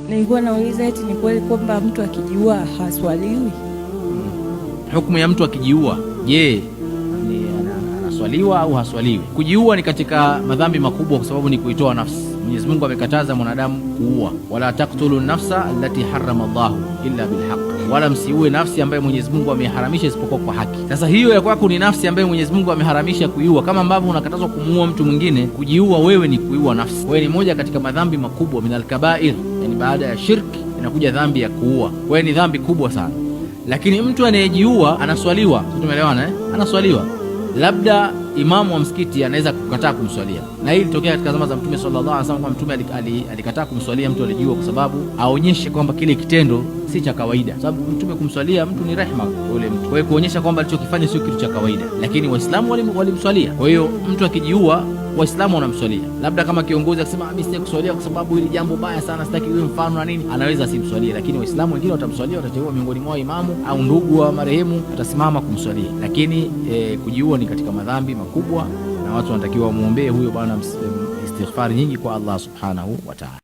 Nilikuwa nauliza eti ni kweli kwamba mtu akijiua haswaliwi? Hukumu ya mtu akijiua, je, anaswaliwa au haswaliwi? Kujiua ni katika madhambi makubwa kwa sababu ni kuitoa nafsi. Mwenyezi Mungu amekataza mwanadamu kuua, wala taqtulu nafsa allati harrama Allahu illa bilhaq, wala msiue nafsi ambayo Mwenyezi Mungu ameharamisha isipokuwa kwa haki. Sasa hiyo ya kwako ni nafsi ambayo Mwenyezi Mungu ameharamisha kuiua, kama ambavyo unakatazwa kumuua mtu mwingine. Kujiua wewe ni kuiua nafsi. Wewe ni moja katika madhambi makubwa, minal kabair, yani baada ya shirki inakuja dhambi ya kuua. Wewe ni dhambi kubwa sana. Lakini mtu anayejiua anaswaliwa, tumeelewana anaswaliwa. Labda imamu wa msikiti anaweza kukataa kumswalia, na hili litokea katika zama za Mtume sallallahu alaihi wasallam, kwa Mtume alikataa kumswalia mtu aliyejiua kwa sababu aonyeshe kwamba kile kitendo si cha kawaida, sababu Mtume kumswalia mtu ni rehema kwa yule mtu, kwa hiyo kuonyesha kwamba alichokifanya sio kitu cha kawaida. Lakini Waislamu walimswalia. Kwa hiyo mtu akijiua, Waislamu wanamswalia. Labda kama kiongozi akisema mimi sitaki kuswalia kwa sababu hili jambo baya sana, sitaki iwe mfano na nini, anaweza asimswalie, lakini Waislamu wengine watamswalia, watateua miongoni mwao imamu au ndugu wa marehemu, atasimama kumswalia. Lakini kujiua ni katika madhambi makubwa, na watu wanatakiwa muombee huyo bwana istighfari nyingi kwa Allah subhanahu wa ta'ala.